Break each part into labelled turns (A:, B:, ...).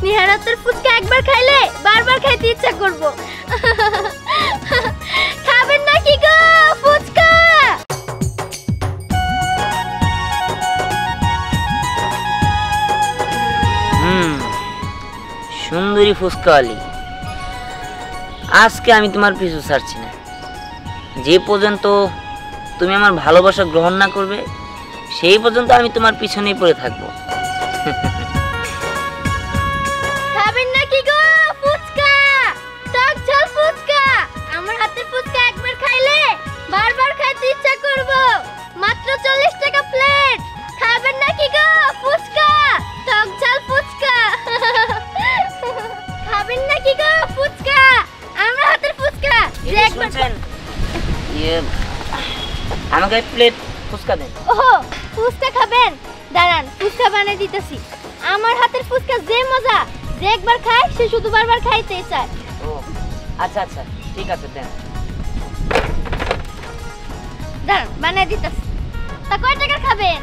A: স্নেহার হাতের ফুচকা একবার খাইলে বারবার খাইতে ইচ্ছা করব। খাবেন নাকি গো ফুচকা?
B: সুন্দরী ফুচকাওয়ালি, আজকে আমি তোমার পিছু ছাড়ছি না। যে পর্যন্ত তুমি আমার ভালোবাসা গ্রহণ না করবে সেই পর্যন্ত আমি তোমার পিছনেই পড়ে থাকবো।
A: খাবেন নাকি গো ফুচকা? টক ঝাল ফুচকা। আমার হাতের ফুচকা একবার খাইলে বারবার খাইতে ইচ্ছা করব। মাত্র 40 টাকা প্লেট। খাবেন নাকি গো ফুচকা? টক ঝাল ফুচকা। খাবেন নাকি গো ফুচকা? আমার হাতের ফুচকা।
B: শুনছেন? আমাকে প্লেট ফুচকা দেন।
A: ওহো, ফুচকা খাবেন? দাঁড়ান, ফুচকা বানিয়ে দিতেছি। আমার হাতের ফুচকা যে মজা, যে একবার খায় সে শুধু বারবার খাইতে চায়।
B: ও আচ্ছা আচ্ছা, ঠিক আছে দেন।
A: দাঁড়ান, বানিয়ে দিতেছি। তা কয় টাকা খাবেন?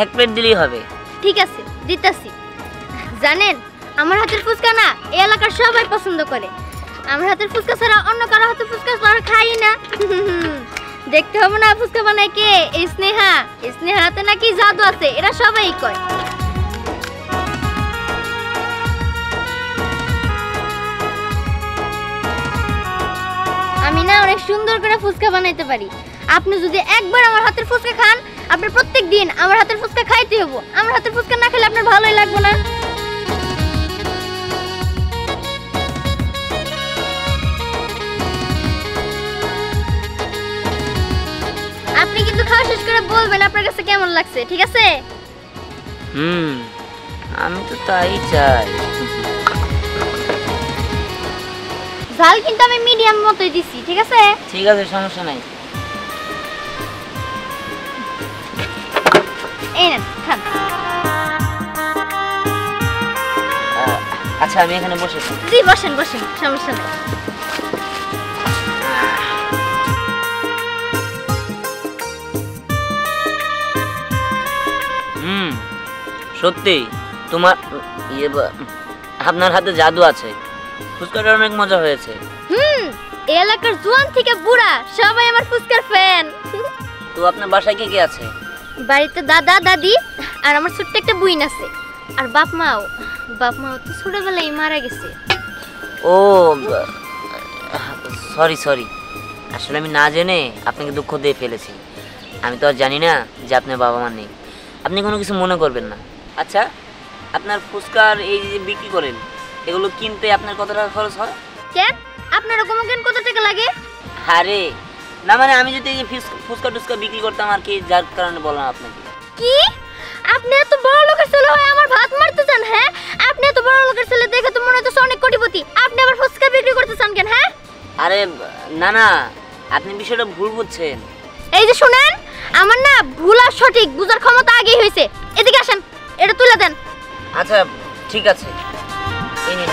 B: এক প্লেট দিলেই হবে।
A: ঠিক আছে, দিতেছি। জানেন, আমার হাতের ফুচকা না এই এলাকার সবাই পছন্দ করে। আমার হাতের ফুচকা ছাড়া অন্য কারো হাতের ফুচকা খাই না। দেখতে হবে না ফুচকা বানায় কে? এই স্নেহা। এই স্নেহার হাতে নাকি জাদু আছে, এরা সবাই কয়। আমি না অনেক সুন্দর করে ফুচকা বানাইতে পারি। আপনি যদি একবার আমার হাতের ফুচকা খান, আপনি প্রত্যেক দিন আমার হাতের ফুচকা খাইতে হবে। আমার হাতের ফুচকা না খেলে আপনার ভালোই লাগবে না। আপনি কিন্তু খাওয়া শেষ করে বলবেন আপনার কাছে কেমন লাগছে, ঠিক আছে?
B: আমি তো তাই চাই।
A: ঝাল কিন্তু আমি মিডিয়াম মতোই দিছি, ঠিক আছে?
B: ঠিক আছে, সমস্যা নাই।
A: এই নেন, খান।
B: আচ্ছা, আমি এখানে বসে।
A: জি, বসেন বসেন, সমস্যা নাই।
B: সত্যি তোমার আপনার হাতে জাদু আছে। ফুচকাটা অনেক মজা হয়েছে।
A: এই এলাকার জোয়ান থেকে বুড়া সবাই আমার ফুচকার ফ্যান।
B: তো আপনার বাসায় কে কে আছে?
A: বাড়িতে দাদা দাদি আর আমার ছোট্ট একটা বুইন আছে। আর বাপ মাও তো ছোটবেলায় মারা গেছে।
B: ও সরি সরি, আসলে আমি না জেনে আপনাকে দুঃখ দিয়ে ফেলেছি। আমি তো আর জানি না যে আপনার বাবা মা নেই। আপনি কোনো কিছু মনে করবেন না। আচ্ছা, আপনার ফুচকার এই যে বিক্রি করেন, এগুলো কিনতে আপনার কত টাকা খরচ হয়?
A: কেন আপনার কমকেন কত টাকা লাগে?
B: আরে না, মানে আমি যদি এই যে ফুচকা টুচকা বিক্রি করতাম আর কি, যার কারণে বললাম আপনাকে।
A: কি আপনি এত বড় লোকের ছেলে হয়ে আমার ভাত মারতে চান? হ্যাঁ, আপনি এত বড় লোকের ছেলে দেখে তো মনে হচ্ছে অনেক কোটিপতি। আপনি আবার ফুচকা বিক্রি করতে চান কেন? হ্যাঁ,
B: আরে না না, আপনি বিষয়টা ভুল বুঝছেন।
A: এই যে শুনেন, আমার না ভুল আর সঠিক বুঝার ক্ষমতা আগেই হয়েছে। এদিকে আসেন, এটা তুলে দেন।
B: আচ্ছা ঠিক আছে, এই নিন।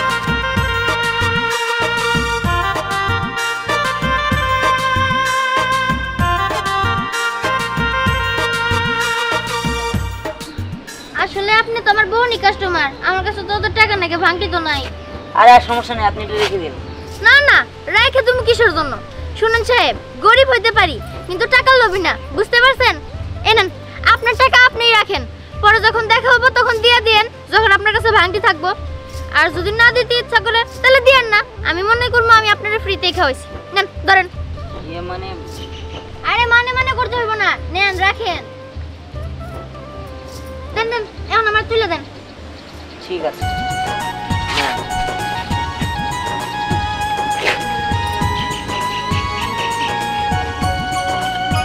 A: আসলে আপনি তো আমার বোনই কাস্টমার, আমার কাছে তো অত টাকা নাকি ভাঙতি তো নাই।
B: আরে আর সমস্যা নেই, আপনি এটা রেখে দিন।
A: না না, রেখে তুমি কিসের জন্য? শুনুন সাহেব, গরিব হইতে পারি কিন্তু টাকা লোভী না, বুঝতে পারছেন? এনেন, আপনার টাকা আপনিই রাখেন। পরে যখন দেখা হবে তখন দিয়ে দেন, যখন আপনার কাছে ভাঙতি থাকবো। আর যদি না দিতে ইচ্ছা করে তাহলে দিয়েন না। আমি মনে করবো আমি আপনারা ফ্রিতেই খাওয়াইছি। নেন, ধরেন।
B: মানে
A: আরে মানে করতে হইব না, নেন রাখেন। দেন দেন, এখন আমার তুলে দেন।
B: ঠিক আছে।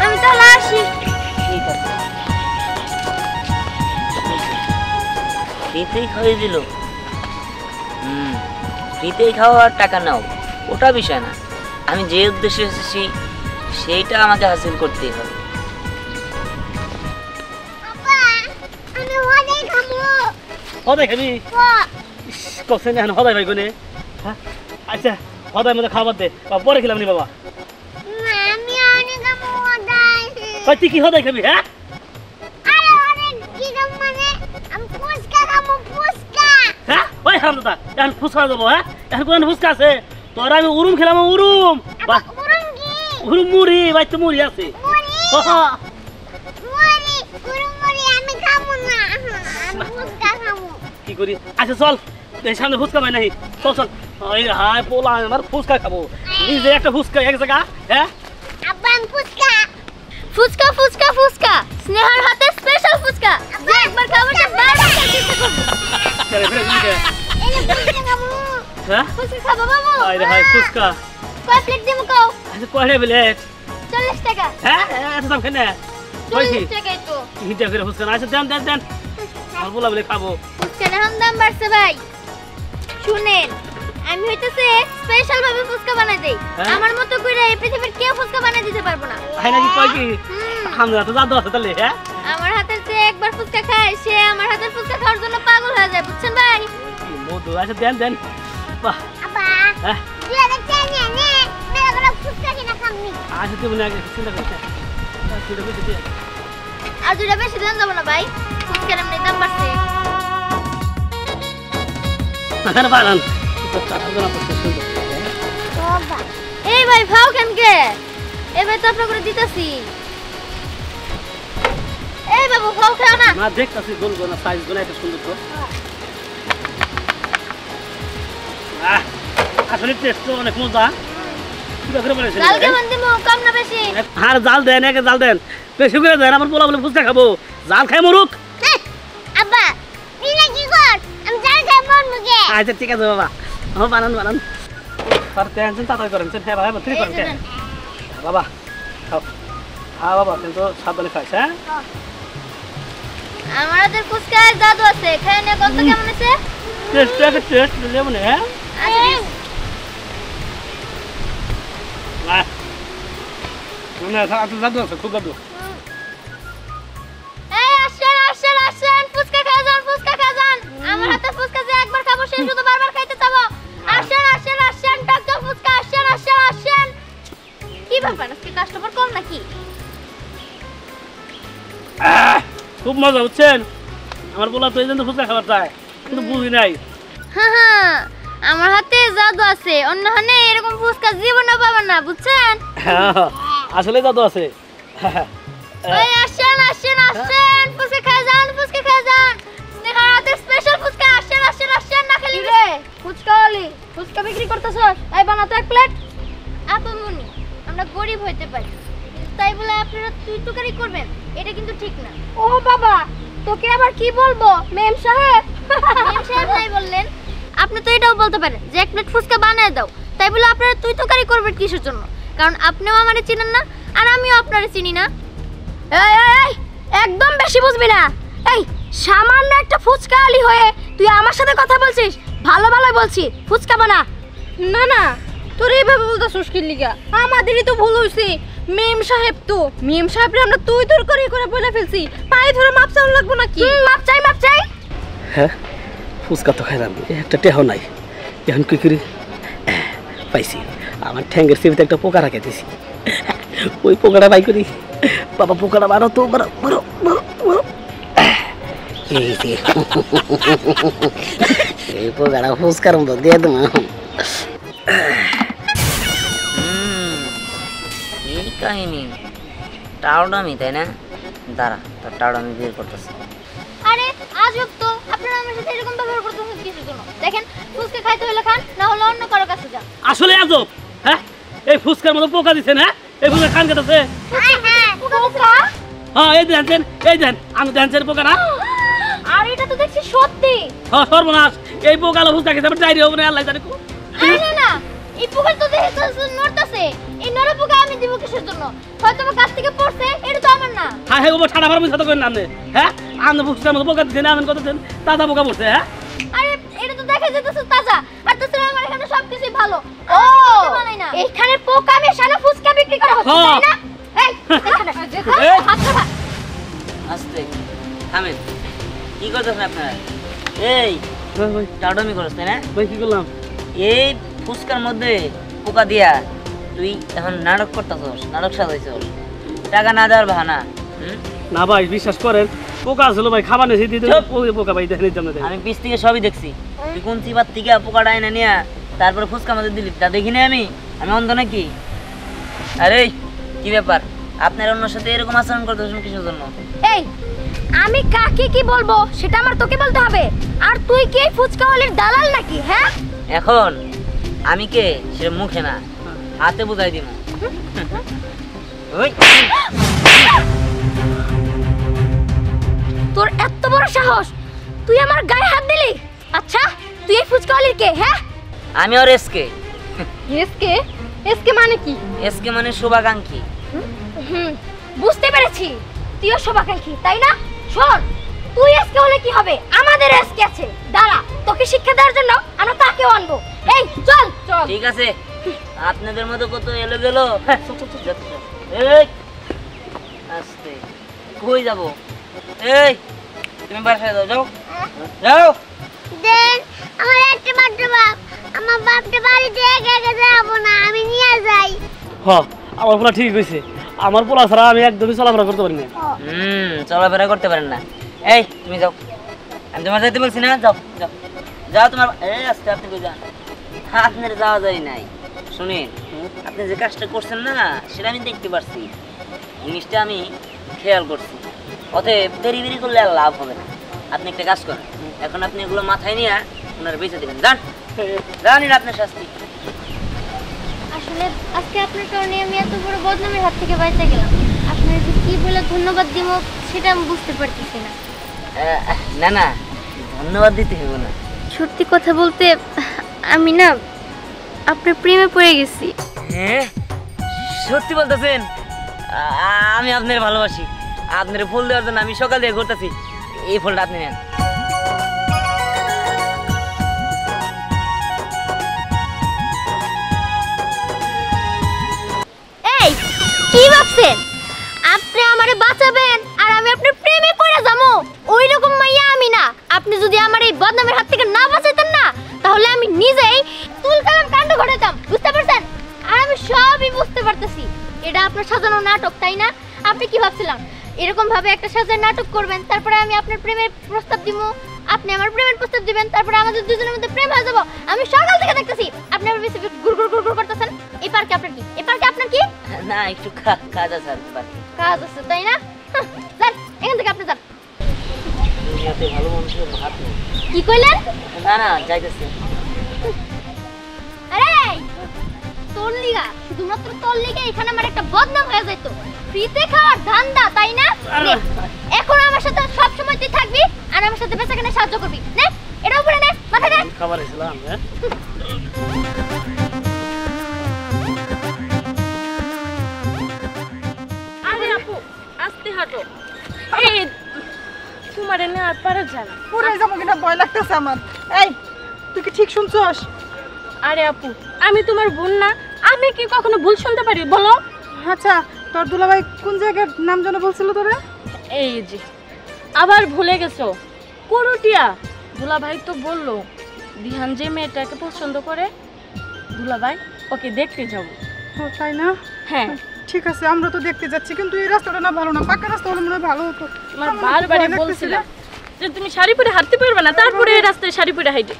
A: আমি তাহলে আসি।
B: ঠিক আছে। ফ্রিতেই খাইয়ে দিল। ফ্রিতেই খাওয়া আর টাকা নাও, ওটা বিষয় না। আমি যে উদ্দেশ্যে এসেছি সেইটা আমাকে হাসিল করতেই হবে।
C: হদাই খাবি? কষে না হদাই ভাই কোনে? হ্যাঁ আচ্ছা, হদাই মধ্যে খাবার দে, পরে খেলাম নি বাবা। তুই কি হদাই খাবি? হ্যাঁ হারাম দাদা এখন ফুচকা দেবো হ্যাঁ এখন কোন ফুচকা আছে তোরা আমি উরুম খেলাম উরুম বাহ উরুম মুড়ি ভাই তো মুড়ি আছে কি করি আচ্ছা চল এই সামনে ফুচকা পাই নাই চল চল হাই পোলা আমার ফুচকা খাবো নিজে একটা ফুচকা এক জায়গা হ্যাঁ
A: ফুচকা ফুচকা ফুচকা স্নেহার হাতে স্পেশাল ফুচকা যে একবার খাবো সে বারবার খেতে ইচ্ছে করবে
C: চলে ফিরে দিকে হ্যাঁ
A: ফুচকা খাবো বাবু
C: আরে হাই ফুচকা
A: কয় প্লেট দিমু কও
C: আচ্ছা কয়টা প্লেট
A: 40 টাকা
C: হ্যাঁ এত দাম কেন কই কি
A: 40 টাকাই তো
C: হিটা করে ফুচকা আচ্ছা দেন দেন দেন আর বলা বলে খাবো
A: ফুচকার এখন দাম বাড়ছে ভাই শুনেন আমি হইতেছে স্পেশাল ভাবে ফুচকা বানাই দেই
C: হ্যাঁ?
A: আমার মতো কইরা এই পৃথিবীর কেউ ফুচকা বানাই দিতে পারবো না
C: হাই নাকি কই কি
A: হুম,
C: আমরা তো জাদু আছে তাহলে হ্যাঁ
A: আমার হাতের যে একবার ফুচকা খায় সে আমার হাতের ফুচকা খাওয়ার জন্য পাগল হয়ে যায় বুঝছেন ভাই
C: কি মধু আচ্ছা দেন দেন বাহ
A: আপা
C: হ্যাঁ
A: তুই দেখতে নে নে মেরা গলা ফুচকা কিনা খামনি
C: আচ্ছা তুমি আগে চিন্তা করতে সেটা বুঝতে দে
A: আর দুইটা বেশি দিন যাব না ভাই ফুচকার এমনি দাম বাড়ছে
C: না পারান তো চাটা না করতে সুন্দর
A: বাবা এই ভাই খাও কেন কে এই ভাই তো আপনাকে করে দিতাছি এই বাবু খাও খাও না
C: না দেখতাছি বলবো না সাইজ গুলো একটা সুন্দর তো আসলে টেস্ট তো অনেক মজা কি করে বলেছেন
A: লাল কেমন দিমু কম না বেশি
C: আর জাল দেন একে জাল দেন বেশি করে দেন আমার পোলা বলে ফুচকা খাবো জাল খাই মরুক
A: আব্বা তুই কি কর আমি জাল খাই মন মুগে
C: আচ্ছা ঠিক আছে বাবা ও বানান বানান আর টেনশন তাড়াতাড়ি করেন হ্যাঁ ভাই ঠিক করেন বাবা খাও হ্যাঁ বাবা কিন্তু সাবধানে খাইস হ্যাঁ
A: আমার হাতের ফুচকা জাদু আছে খাই না কত কেমন আছে
C: টেস্ট লেমন হ্যাঁ না জাদু আছে খুব জাদু
A: এই আসেন আসেন আসেন ফুচকা খা যান আমার হাতে ফুচকা যে একবার খাবো সে শুধু বারবার খাইতে চাবো আসেন আসেন আসেন টক ফুচকা আসেন আসেন আসেন কি ব্যাপার আজকে কাস্টমার কম নাকি
C: খুব মজা বুঝছেন আমার বলা তো এই জন্য ফুচকা খাবার চায় কিন্তু বুঝি নাই
A: হ্যাঁ আমার হাতে জাদু আছে অন্য হানে এরকম ফুচকা জীবনে পাবেন না বুঝছেন
C: আসলে জাদু আছে
A: ওই আসেন আসেন আসেন ফুচকা খা যান স্নেহার হাতে স্পেশাল ফুচকা আসেন আসেন আসেন না খালি রে ফুচকা বিক্রি করতেছস এই বানা তো এক প্লেট আপামনি আমরা গরিব হইতে পারি তাই বলে আপনারা তুই তুকারি করবেন এটা কিন্তু ঠিক না ও বাবা তোকে আবার কি বলবো মেম সাহেব তাই বললেন আপনি তো এটাও বলতে পারেন যে এক প্লেট ফুচকা বানিয়ে দাও তাই বলে আপনারা তুই তুকারি করবেন কিসের জন্য কারণ আপনিও আমারে চিনেন না আর আমিও আপনারে চিনি না এই একদম বেশি বুঝবি না এই সামান্য একটা ফুচকা আলি হয়ে তুই আমার সাথে কথা বলছিস ভালো ভালো বলছি ফুচকা বানা
D: না না তোর এইভাবে বলতেছিস কি লিগা আমাদেরই তো ভুল হইছে মেম সাহেব আমরা তুই তোর করে বলে ফেলছি পায়ে ধরে মাপ চাওয়া লাগবো নাকি
A: মাপ চাই
C: হ্যাঁ ফুচকা তো খাইলাম একটা টেহ নাই এখন কি করি পাইছি আমার ঠ্যাঙ্গের সিবিতে একটা পোকা রাখে দিছি ওই পোকাটা বাই করি বাবা পোকাটা বারো তো বারো বারো বারো বারো এই যে এই পোকাটা ফুচকার মতো দিয়ে দেবো
B: এই কাহিনী টাউডামি তাই না দাঁড়া তোর টাউডামি বের করতেছে
A: আরে আজব তো আপনারা আমার সাথে এরকম ব্যবহার করতেছেন কিসের জন্য দেখেন ফুচকা খাইতে হলে খান না হলে অন্য কারো কাছে যান
C: আসলে আজব হ্যাঁ এই ফুচকার মতো পোকা দিচ্ছেন হ্যাঁ এই ফুচকা খান কেটেছে
A: পোকা
C: হ্যাঁ এই দেন আমি দেন পোকা না
A: আর এটা তো দেখছি সত্যি
C: হ্যাঁ সর্বনাশ এই পোকালো ফুচকা খেতে আমার ডায়রিয়া হবে না আল্লাহ জানে
A: আরে না এই পোকা তো দেখতেছে নড়তাছে এই নড়া পোকা আমি দিব কিসের জন্য হয়তো আমার কাছ থেকে পড়ছে এটা তো আমার না
C: হ্যাঁ হ্যাঁ ও সারা ভারত সাথে করেন না আপনি হ্যাঁ আপনি ফুচকার মতো পোকা দিচ্ছেন আমি কত দিন তাজা পোকা পড়ছে হ্যাঁ
A: আরে এটা তো দেখা যাইতেছে তাজা আর তাছাড়া আমার এখানে সবকিছুই ভালো ও এইখানে পোকা মেশানো ফুচকা বিক্রি করা হচ্ছে তাই না এই এখানে হাত ধরা
B: আস্তে থামেন কি করতেছেন আপনারা এই
C: ভাই
B: টাউডামি করছ তাই না
C: ভাই কি করলাম
B: এই ফুচকার মধ্যে পোকা দিয়া তুই এখন নাটক করতেছস নাটক সাজাইছস টাকা না দেওয়ার বাহানা
C: না ভাই বিশ্বাস করেন পোকা আসলো ভাই খাবার নেই দিতে পোকা ভাই দেখেন
B: আমি পিছ থেকে সবই দেখছি তুই কোন চিবার থেকে পোকাটা এনে নিয়া তারপরে ফুচকা আমাদের দিলি, তা দেখিনি আমি অন্ধ নাকি? আরে কি ব্যাপার, আপনার অন্যর সাথে এরকম আচরণ করতেছেন কিসের জন্য?
A: এই আমি কাকে কি বলবো সেটা আমার তোকে বলতে হবে। আর তুই কি এই ফুচকা ওয়ালির দালাল নাকি? হ্যাঁ,
B: এখন আমি কে সে মুখে না হাতে বুঝাই দিব। ওই
A: তোর এত বড় সাহস, তুই আমার গায়ে হাত দিলি? আচ্ছা তুই এই ফুচকা ওয়ালির কে? হ্যাঁ,
B: আমি আর এসকে।
D: এসকে? এসকে মানে কি?
B: এসকে মানে শুভাকাঙ্ক্ষী।
A: বুঝতে পেরেছি, তুইও শুভাকাঙ্ক্ষী তাই না? শোন, তুই আজকে হলে কি হবে, আমাদের আজকে আছে। দাঁড়া, তোকে শিক্ষা দেওয়ার জন্য আমরা তাকেও আনবো। এই চল চল।
B: ঠিক আছে, আপনাদের মতো কত এলো গেল। এই আস্তে, কই যাব? এই তুমি বাসায় যাও, যাও যাও।
A: দেন আমার একটা মাত্র বাপ, আমার বাপটা বাড়িতে একা একা যাবো না, আমি নিয়ে যাই।
C: আমার পোলা ঠিক হয়েছে, আমার পোলা ছাড়া আমি একদমই চলাফেরা করতে পারি না।
B: চলাফেরা করতে পারেন না। এই তুমি যাও, আমি তোমার যাইতে বলছি না, যাও যাও যাও তোমার। এই আস্তে, আপনি কই যান? আপনার যাওয়া যায় নাই। শুনেন, আপনি যে কাজটা করছেন না সেটা আমি দেখতে পারছি, জিনিসটা আমি খেয়াল করছি। অতএব দেরি দেরি করলে আর লাভ হবে না। আপনি একটা কাজ করেন, এখন আপনি এগুলো মাথায় নিয়ে ওনার বেঁচে দেবেন। যান যান, এটা আপনার শাস্তি।
A: আসলে আজকে আপনার কারণে আমি এত বড় বদনামের হাত থেকে বাঁচতে গেলাম। আপনার যে কি বলে ধন্যবাদ দিব সেটা আমি বুঝতে পারতেছি না।
B: না না, ধন্যবাদ দিতে হবে না।
A: সত্যি কথা বলতে আমি না আপনার প্রেমে পড়ে গেছি।
B: হ্যাঁ, সত্যি বলতেছেন? আমি আপনার ভালোবাসি। আপনার ফুল দেওয়ার জন্য আমি সকাল দিয়ে ঘুরতেছি। এই ফুলটা আপনি নেন।
A: এই কি ভাবছেন আপনি আমারে বাঁচাবেন আর আমি আপনার প্রেমে পড়ে যাবো? ওই রকম মাইয়া আমি না। আপনি যদি আমার এই বদনামের হাত থেকে না বাঁচাইতেন না, তাহলে আমি নিজেই তুলকালাম কাণ্ড ঘটাতাম। বুঝতে পারছেন? আর আমি সবই বুঝতে পারতেছি, এটা আপনার সাজানো নাটক তাই না? আপনি কি ভাবছিলেন এরকম ভাবে একটা সাজার নাটক করবেন, তারপরে আমি আপনার প্রেমের প্রস্তাব দিব, আপনি আমার প্রেমের প্রস্তাব দিবেন, তারপরে আমাদের দুজনের মধ্যে প্রেম হয়ে যাব? আমি সকাল থেকে দেখতেছি আপনি আমার বেশি গুড়গুড় গুড়গুড় করতেছেন। এই পার্কে আপনার কি? এই পার্কে আপনার কি
B: না, একটু কাজ আছে আর কি।
A: কাজ আছে তাই না? যান এখান থেকে, আপনি যান।
B: দুনিয়াতে ভালো মানুষের ভাত নেই।
A: কি কইলেন?
B: না না, যাইতেছে।
A: আরে তোর লিগা, শুধুমাত্র তোর লিগা এখানে আমার একটা বদনাম হয়ে যাইতো। ফ্রিতে খাওয়ার ধান্দা তাই না? নে, এখন আমার সাথে সব সময় তুই থাকবি আর আমার সাথে বেচাকেনায় সাহায্য করবি। নে এটা উপরে নে, মাথা নে।
C: খাবার এসেছিলাম। হ্যাঁ,
D: আরে আপু আস্তে হাঁটো। এই তোমার এনে আর পারা যায় না।
E: পড়ে যাবো কিনা ভয় লাগতেছে আমার। এই তুই কি ঠিক শুনছস?
D: আরে আপু, আমি তোমার বোন না? আমি কি কখনো ভুল শুনতে পারি বলো?
E: আচ্ছা, তোর দুলাভাই কোন জায়গার নাম যেন বলছিল তোরা?
D: এই যে আবার ভুলে গেছো। করুটিয়া। দুলাভাই তো বললো দিহান যে মেয়েটাকে পছন্দ করে, দুলাভাই ওকে দেখতে যাব।
E: ও তাই না?
D: হ্যাঁ,
E: ঠিক আছে, আমরা তো দেখতে যাচ্ছি, কিন্তু এই রাস্তাটা না ভালো না, পাকা রাস্তা হলে মনে হয় ভালো হতো।
D: তোমার
E: আমার খুব
D: বারবারই
E: ভয় লাগতেছে
D: বলছিলাম
E: রে।
D: যে তুমি শাড়ি পরে হাঁটতে পারবে না, তারপরে এই রাস্তায় শাড়ি পরে হাঁটে।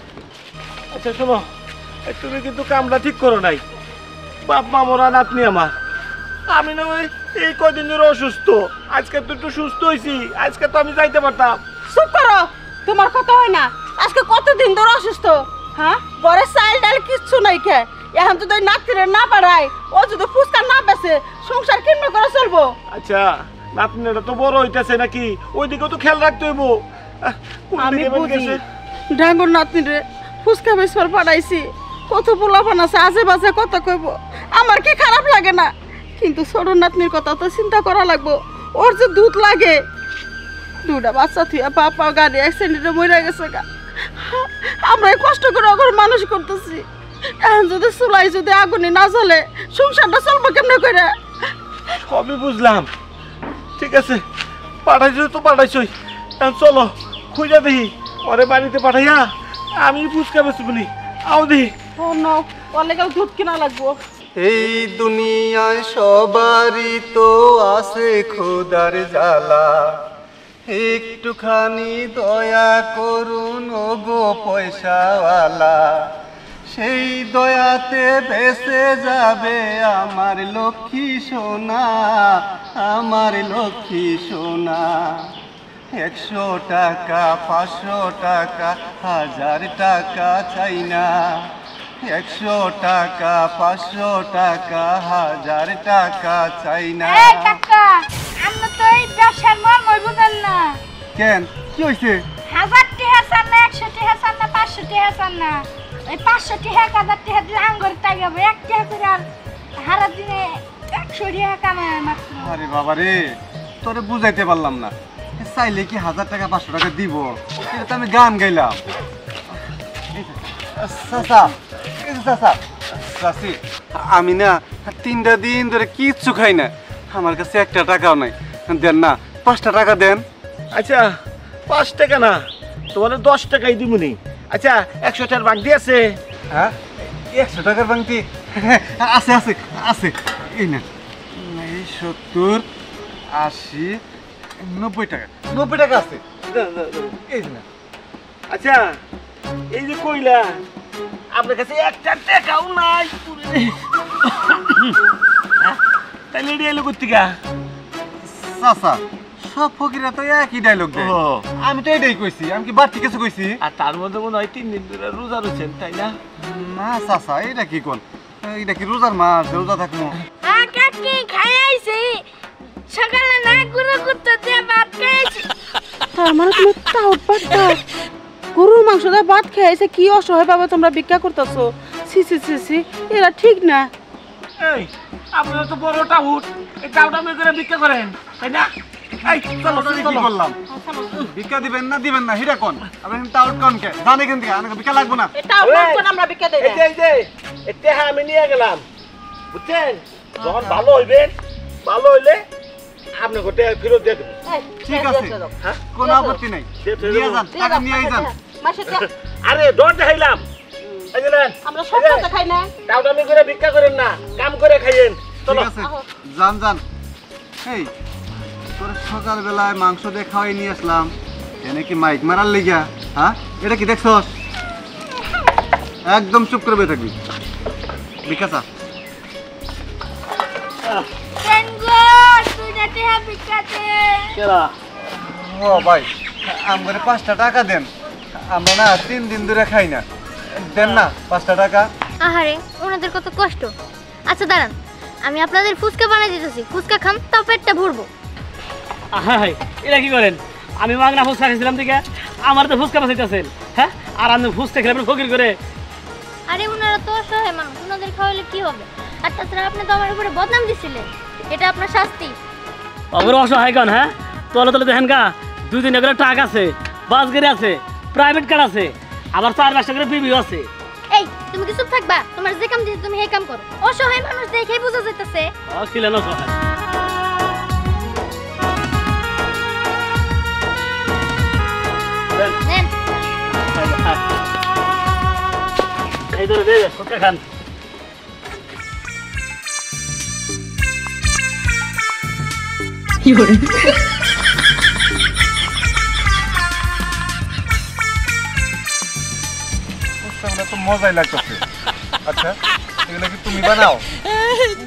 F: আচ্ছা শোনো, তুমি কিন্তু কামটা ঠিক করো নাই। বাপ মা মরা, নাতনি আমার। আমি না ওই এই কদিন ধরে অসুস্থ, আজকে তো একটু সুস্থ হয়েছি, আজকে তো আমি যাইতে পারতাম।
E: চুপ করো, তোমার কথা হয় না। আজকে কতদিন ধরে অসুস্থ? হ্যাঁ, ঘরে চাল ডাল কিচ্ছু নাই খে। এখন যদি নাতিরে না পারায়, ও যদি ফুচকা না বেছে, সংসার কেমনে করে চলবো?
F: আচ্ছা, নাতনিটা তো বড় হইতেছে নাকি, ওইদিকেও তো খেয়াল রাখতে হইব।
E: আমি বুঝি ড্রাইভার নাতনিরে ফুচকা বেচবার পাঠাইছি, কত পোলাপান আছে, আজে বাজে কথা কইব। আমার কি খারাপ লাগে না, কিন্তু ছোট নাতনির কথা তো চিন্তা করা লাগবো। ওর যে দুধ লাগে, দুটা বাচ্চা থুয়া পাপা গাড়ি অ্যাক্সিডেন্টে মরে গেছে গা। আমরা এই কষ্ট করে ওগুলো মানুষ করতেছি, এখন যদি চুলাই যদি আগুনে না জ্বলে, সংসারটা চলবো কেমনে করে?
F: সবই বুঝলাম, ঠিক আছে, পাঠাইছো তো পাঠাইছই। এখন চলো খুঁজা দেখি, ওরে বাড়িতে পাঠাইয়া আমি ফুচকা বেচবনি। আও দেখি।
E: ও নো, অনেক দুধ কিনা লাগবো।
G: এই দুনিয়ায় সবারই তো আছে খোদার জ্বালা, একটুখানি দয়া করুন ওগো পয়সাওয়ালা, সেই দয়াতে বেঁচে যাবে আমার লক্ষ্মী সোনা, আমার লক্ষ্মী সোনা। 100 টাকা 500 টাকা 1000 টাকা চাই না, 100 টাকা 500 টাকা 1000 টাকা চাই না।
A: এই কাকা আমরা তো এই ব্যবসার মর্মই বুঝেন না।
G: কেন কি হয়েছে?
A: 1000 টাকা চান না, 100 টাকা চান না, 500 টাকা চান না। এই 500 টাকা 1000 টাকা দিলে আঙ্গুর টাকা হবে, 1 টাকা করে আর হারা দিনে 100 টাকা কামায় মাত্র।
G: আরে বাবা রে, তোরে বুঝাইতে পারলাম না। চাইলে কি 1000 টাকা 500 টাকা দিব? এটা তো আমি গান গাইলাম। চাচা, চাচা, চাচি, আমি না 3টা দিন ধরে কিচ্ছু খাই না, আমার কাছে 1টা টাকাও নাই। দেন না, 5টা টাকা দেন।
F: আচ্ছা 5 টাকা না, তোমার 10 টাকাই দিবনি। আচ্ছা 100 টাকার বাকি আছে?
G: হ্যাঁ 100 টাকার বাংতি আছে আছে আছে, এই না, এই 70 80 90 টাকা, 90 টাকা আছে, এই না।
F: আচ্ছা এই যে কইলা আপনার কাছে 1টা টাকাও নাই, তাহলে এটি এলো কোথেকে?
G: চাচা, সব ফকিরা তো একই ডায়লগ দেয়।
F: ও।
G: আমি তো এটাই কইছি, আমি কি বাড়তি কিছু কইছি?
F: আর তার মধ্যে মনে হয় 3 দিন ধরে রোজা রয়েছেন, তাই না?
G: না চাচা, এটা কি কোন, এটা কি রোজার মাস, রোজা থাকবো?
A: হ্যাঁ কাকি খাই আইছি, সকালে না গুঁড়ো করতে দিয়ে ভাত খাইছি।
E: তার মানে তুমি তাও পারতা গরুর মাংস দিয়ে ভাত খেয়েছে, কি অসহায় বাবা তোমরা ভিক্ষা করতেছো। সি সি সি সি, এরা ঠিক না।
F: এই আপনারা তো বড় টাউট, এই টাউটা মেয়ে করে বিক্রি করেন, তাই না? এই চলো
G: কি করলাম? ভিক্ষা দিবেন না দিবেন না হিরা কোন? আপনি টাউট কোন কে জানে কেন থেকে? আমাকে ভিক্ষা লাগবে না।
E: এটা আমরা ভিক্ষা দেই না।
F: এই যে আমি নিয়ে গেলাম, বুঝছেন? যখন ভালো হইবেন, ভালো হইলে আপনি গোটে ফেরত দিয়ে দেবেন।
G: ঠিক আছে,
F: হ্যাঁ
G: কোনো আপত্তি নাই, নিয়ে যান, টাকা নিয়ে যান।
F: আরে ডর দেখাইলাম, এই যে নেন।
E: আমরা সব কথা খাই না।
F: টাউটা মেয়ে করে ভিক্ষা করেন না, কাম করে খাইয়েন।
G: ঠিক আছে, যান যান। এই তোর সকালবেলায় মাংস দিয়ে খাওয়াই নিয়ে আসলাম, এনে কি মাইক মারার লেগা? হ্যাঁ এটা কি দেখছস? একদম চুপ করে থাকবি। বিকাশা
A: তেনগো তুই যাতে হ্যাঁ ভিক্ষাতে।
G: ও ভাই, আমাদের 5টা টাকা দেন, আমরা না 3 দিন ধরে খাই না, দেন না 5টা টাকা।
A: আহারে ওনাদের কত কষ্ট। আচ্ছা দাঁড়ান, আমি আপনাদের ফুচকা বানিয়ে দিতেছি, ফুচকা খান তাও পেটটা ভরবো।
C: হাই এটা কি করেন? আমি মাগনা ফুচকা খেয়েছিলাম দিকে, আমার তো ফুচকা বাঁচাইতেছেন, হ্যাঁ? আর আপনি ফুচকা খেলে আপনি ফকির করে।
A: আরে ওনারা তো অসহায় মানুষ, ওনাদের খাওয়ালে কি হবে? আর তাছাড়া আপনি তো আমার উপরে বদনাম দিছিলেন, এটা আপনার শাস্তি।
C: অগর অসহায় কেন? হ্যাঁ তোলে তোলে দেখেন কা 2-3 করে ট্রাক আছে, বাস গাড়ি আছে, প্রাইভেট কার আছে, আবার 4-5টা করে বিবিও আছে।
A: এই তুমি কি চুপ থাকবা? তোমার যে কাম দিতে তুমি সেই কাম করো। অসহায় মানুষ দেখেই বোঝা যাইতেছে।
C: ছিলেন অসহায়।
A: নেন
C: এই ধরে দে ফুচকা খান।
G: ফুচকাগুলো তো মজাই লাগতেছে। আচ্ছা এগুলো কি তুমি বানাও?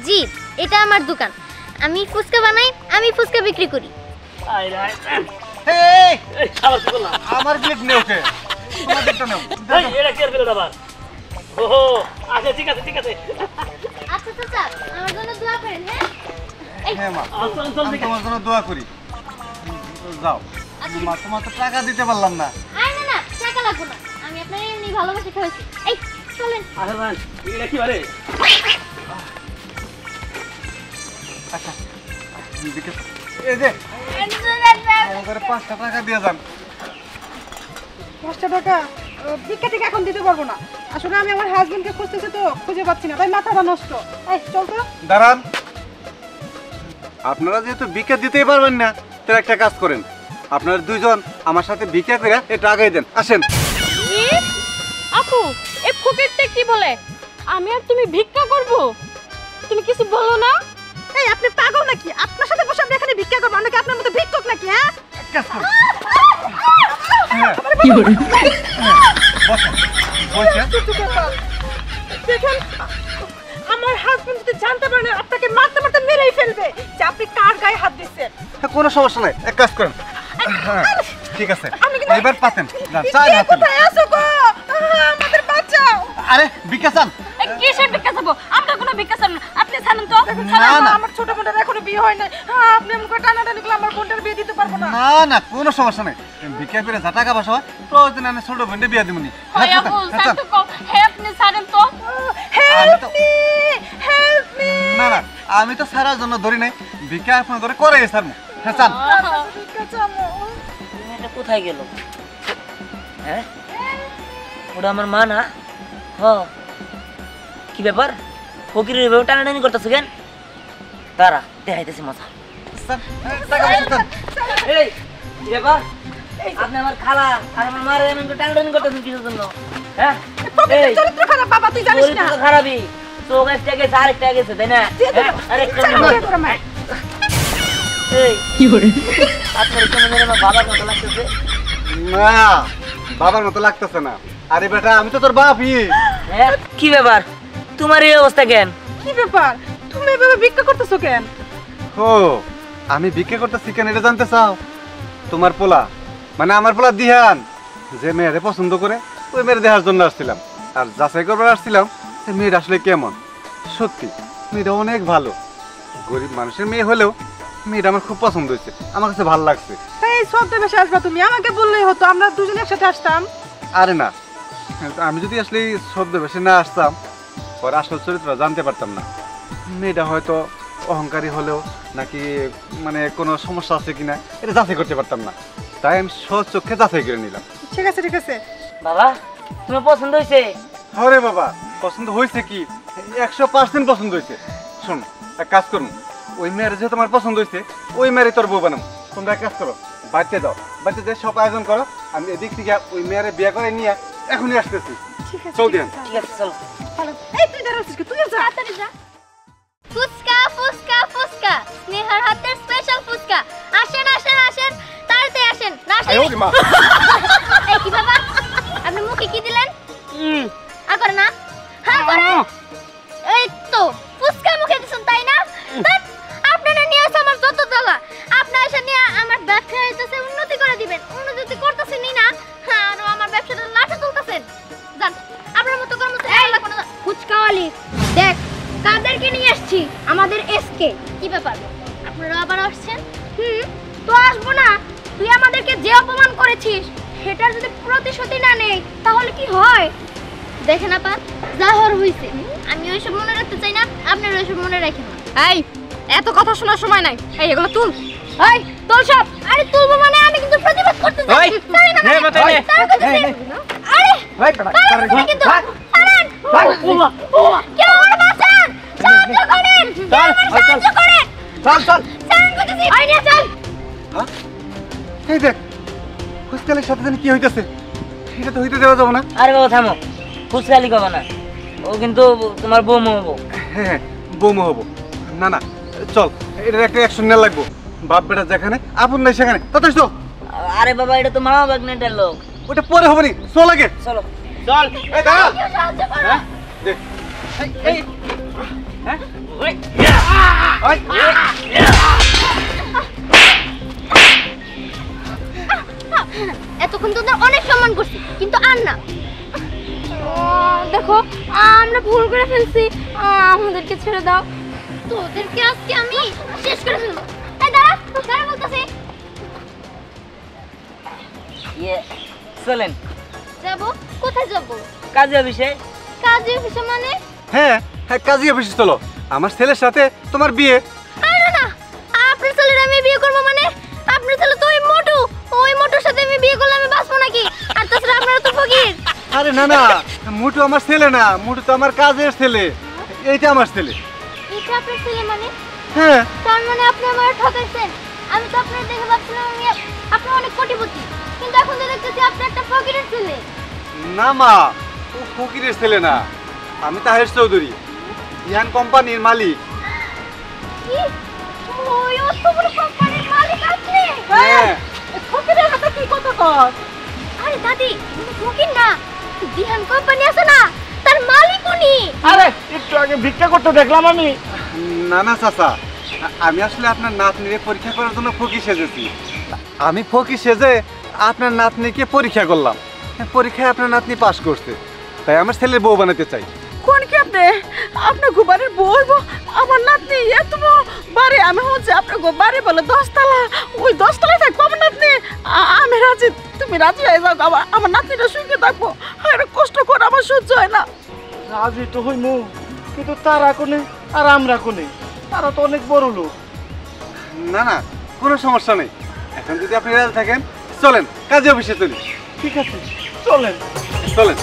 A: জি, এটা আমার দোকান, আমি ফুচকা বানাই, আমি ফুচকা বিক্রি করি।
G: এই
C: এই আবার কি করলাম?
G: আমার প্লেট নেও কে? তোমার প্লেটটা নেও।
C: এই এটা কি আর পেলো আবার? ওহো আচ্ছা ঠিক আছে ঠিক আছে।
A: আচ্ছা চাচা আমার জন্য দোয়া করেন। হ্যাঁ এই
G: হ্যাঁ মা,
C: চল চল
G: আমি তোমার জন্য দোয়া করি। যাও মা, তোমার তো টাকা দিতে পারলাম না।
A: আয় না না টাকা লাগবে না, আমি আপনার এমনি ভালোবাসে খাওয়াইছি। এই চলেন।
C: আরে ভাই এটা কি বারে?
G: আচ্ছা এই যে আমাদের 5টা টাকা দিয়ে যান।
E: 5টা টাকা ভিক্ষা টিকা এখন দিতে পারবো না। আসলে আমি আমার হাজবেন্ডকে খুঁজতেছি তো খুঁজে পাচ্ছি না, তাই মাথাটা নষ্ট। এই চল তো।
G: দাঁড়ান, আপনারা যেহেতু ভিক্ষা দিতেই পারবেন না, তো একটা কাজ করেন, আপনারা দুইজন আমার সাথে ভিক্ষা করে এটা আগাই দেন। আসেন।
D: আপু এই ফকিরটা কি বলে? আমি আর তুমি ভিক্ষা করব? তুমি কিছু বলো না?
E: এই আপনি পাগল নাকি? আপনার সাথে বসে আমরা এখানে ভিক্ষা করবো? আমরা কি আপনার মতো ভিক্ষুক নাকি? হ্যাঁ
G: এক কাজ করুন,
E: দেখেন আমার হাজবেন্ড যদি জানতে পারে আপনাকে মারতে মারতে মেরেই ফেলবে যে আপনি কার গায়ে হাত দিচ্ছেন।
G: কোনো সমস্যা নাই, এক কাজ করেন। হ্যাঁ, ঠিক আছে, এবার পাতেন চাই হাত তুলে।
E: কোথায় আছো গো? আমাদের বাঁচাও।
G: আরে ভিক্ষা চান?
D: কিসের ভিক্ষা চাবো? আমরা কোনো ভিক্ষা চান না, আপনি জানেন তো।
G: না না
E: আমার ছোট বোনের এখনো বিয়ে হয় নাই। আপনি এমন করে টানাটানি করলে আমার বোনটার বিয়ে দিতে পারবো না।
G: না না, কোনো সমস্যা নাই। ভিক্ষা করে যা টাকা পয়সা হয় প্রয়োজন আমি ছোট বোনকে বিয়ে দিবনি।
D: হয় আপু স্যার তো কও, হে আপনি জানেন তো।
E: Help me, help me.
G: না না, আমি তো সারার জন্য ধরি নাই, ভিক্ষা ফোন করে করে স্যার। হ্যাঁ চান?
B: এটা কোথায় গেল? হ্যাঁ, ওটা আমার মা না? হ, কি ব্যাপার? ফকিরের ব্যাপার টানাটানি করতেছে কেন? তারা দেখাইতেছি মজা।
G: স্যার, টাকা পয়সা চান?
B: এই কি ব্যাপার? আপনি আমার খালা আর আমার মারে এমন করে টানাটানি করতেছেন কিসের জন্য? হ্যাঁ, এই
E: চরিত্র খারাপ বাবা, তুই জানিস না।
B: চরিত্র তো খারাপই। চোখ একটা গেছে আরেকটা গেছে, তাই না? হ্যাঁ, আরেকটা নেই। এই কি করে? আপনার এখানে মেরে আমার বাবার মতো লাগতেছে।
G: না, বাবার মতো লাগতেছে না। আরে বেটা, আমি তো তোর বাপই।
B: হ্যাঁ, কি ব্যাপার? তোমার এই অবস্থা কেন?
E: কি ব্যাপার? তুমি এভাবে ভিক্ষা করতেছো কেন?
G: ও, আমি ভিক্ষা করতেছি কেন এটা জানতে চাও? তোমার পোলা, মানে আমার পোলা দিহান, যে মেয়েরে পছন্দ করে ওই মেয়ের দেখার জন্য আসছিলাম। আর যাচাই করবার আসছিলাম যে মেয়েটা আসলে কেমন। সত্যি মেয়েটা অনেক ভালো, গরিব মানুষের মেয়ে হলেও মেয়েটা আমার খুব পছন্দ হয়েছে, আমার কাছে ভালো লাগছে।
E: এই ছদ্মবেশে আসবা তুমি, আমাকে বললেই হতো, আমরা দুজনে একসাথে আসতাম।
G: আরে না, আমি যদি আসলে ছদ্মবেশে না আসতাম ওর আসল চরিত্র জানতে পারতাম না। মেয়েটা হয়তো অহংকারী হলেও নাকি মানে কোনো সমস্যা আছে কিনা এটা যাচাই করতে পারতাম না, তাই আমি চোখে যাচাই করে নিলাম।
E: ঠিক আছে ঠিক আছে।
B: বাবা, তোমার পছন্দ হয়েছে?
G: আরে বাবা, পছন্দ হয়েছে কি 100% পছন্দ হয়েছে। শোন, এক কাজ করুন, ওই মেয়ের যেহেতু আমার পছন্দ হয়েছে ওই মেয়েরই তোর বউ বানাম। তোমরা এক কাজ করো, বাড়িতে যাও, বাড়িতে যে সব আয়োজন করো, আমি এদিক থেকে ওই মেয়ের বিয়ে করে নিয়ে এখনই আসতেছি।
E: ঠিক আছে
G: চল দিন।
B: ঠিক আছে, চলো।
E: ভালো। এই তুই দাঁড়াচ্ছিস কি? তুই যা।
A: তাড়াতাড়ি যা। ফুচকা ফুচকা ফুচকা, স্নেহার হাতের স্পেশাল ফুচকা। আসেন আসেন আসেন, তাড়াতাড়ি আসেন। না আসেন। এই কি বাবা, আপনি মুখে কি দিলেন? আর করে না, হ্যাঁ করে। এই তো ফুচকা মুখে দিছেন, তাই না? ধ্যাৎ, আপনারা নিয়ে আসে আমার যত দলা। আপনারা এসে নিয়ে আমার ব্যবসা হইতেছে উন্নতি করে দিবেন। উন্নতি করতেছেনই না, আর আমার ব্যবসাটা লাঠা তুলতেছেন। যান, আপনার মতো করে মতো লাগবে না। ফুচকাওয়ালি দেখ কাদেরকে নিয়ে আসছি, আমাদের এসকে। কি ব্যাপার, আপনারা আবার আসছেন? তো আসবো না? তুই আমাদেরকে যে অপমান করেছিস সেটার যদি প্রতিশোধই না নেই তাহলে কি হয়? দেখেন আপা, যা হওয়ার হইছে। আমি ওইসব মনে রাখতে চাই না, আপনারা ওইসব মনে রাখেন না।
D: এই এত কথা শোনার সময় নাই, এই এগুলো তুল।
A: এই তোর সব। আরে তুলবো মানে আমি কিন্তু প্রতিবাদ করতে চাই। আরে না, আরে কারণ কিন্তু ছাড়েন। কেউ আমার বাঁচান, সাহায্য করেন, সাহায্য করেন।
G: চল চল।
A: ছাড়েন কইতেছি। আই নিয়ে চল।
G: এই দেখ, ফুচকালের সাথে জানি কি হইতেছে, এটা তো হইতে দেওয়া যাবে না।
B: আরে বাবা থামো, ফুচকালি কবে না, ও কিন্তু তোমার বউ মহবো।
G: হ্যাঁ, বৌমা হবো। না না, চল, এটার একটা অ্যাকশন নেওয়া লাগবো। বাপ বেটা যেখানে, আপন নাই সেখানে, তাতে চল।
B: আরে বাবা, এটা তো মামা বাগনেটার লোক।
G: ওটা পরে হবে নি, চল আগে।
B: চলো।
G: চল। এই দাঁড়া।
A: কেউ সাহায্য করো।
G: হ্যাঁ, দেখ। এই হ্যাঁ, ওই
A: এতক্ষণ তোদের অনেক সম্মান করছি, কিন্তু আর না। দেখো, আমরা ভুল করে ফেলছি, আমাদেরকে ছেড়ে দাও। তোদেরকে আজকে আমি শেষ করে ফেলবো। এই দাঁড়া, দাঁড়া বলতেছি।
B: চলেন।
A: যাবো? কোথায় যাবো?
B: কাজে অফিসে।
A: কাজে অফিসে মানে?
G: হ্যাঁ হ্যাঁ, কাজী অফিসে চলো, আমার ছেলের সাথে তোমার বিয়ে।
A: আরে না, আপনার ছেলের আমি বিয়ে করবো মানে? আপনার ছেলে তো ওই মোটুর সাথে আমি বিয়ে করলে আমি বাঁচবো নাকি? আর তাছাড়া আপনারা তো ফকির।
G: আরে না না, মুটু আমার ছেলে না, মুটু তো আমার কাজের ছেলে, এইটা আমার ছেলে।
A: এটা আপনার ছেলে মানে?
G: হ্যাঁ।
A: তার মানে আপনি আমার ঠকাইছেন। আমি তো আপনার দেখে ভাবছিলাম আপনি অনেক কোটিপতি, কিন্তু এখন তো দেখতেছি আপনি একটা ফকিরের ছেলে।
G: না মা, ও ফকিরের ছেলে না, আমি তাহের চৌধুরী, ইহান কোম্পানির মালিক।
A: কি? ওই অত বড় কোম্পানির মালিক আপনি?
G: হ্যাঁ।
E: ফকিরের হাতে কি কথা কর?
A: আরে দাদি উনি ফকির না, দিহান কোম্পানি আছে না তার মালিক উনি।
F: আরে একটু আগে ভিক্ষা করতে দেখলাম আমি।
G: না না চাচা, আমি আসলে আপনার নাতনিকে পরীক্ষা করার জন্য ফকির সেজেছি। আমি ফকির সেজে আপনার নাতনিকে পরীক্ষা করলাম, পরীক্ষায় আপনার নাতনি পাশ করছে, তাই আমার ছেলের বউ বানাতে চাই।
E: কোন কি আপনি আপনার গোবারের বলবো আমার নাতনি এত বাড়ি? আমি হচ্ছে আপনার গোবারে বলে 10 তলা, ওই 10 তলায় থাকবো আমার নাতনি। আমি রাজি, তুমি রাজি হয়ে যাও, আমার নাতনিটা সুখে থাকবো। আর কষ্ট করে আমার সহ্য হয় না।
F: রাজি তো হইমু, কিন্তু তারা কোনে আর আমরা কোনে? তারা তো অনেক বড় লোক।
G: না না, কোনো সমস্যা নেই। এখন যদি আপনি রাজি থাকেন, চলেন কাজে অফিসে চলি।
F: ঠিক আছে, চলেন।
G: চলেন।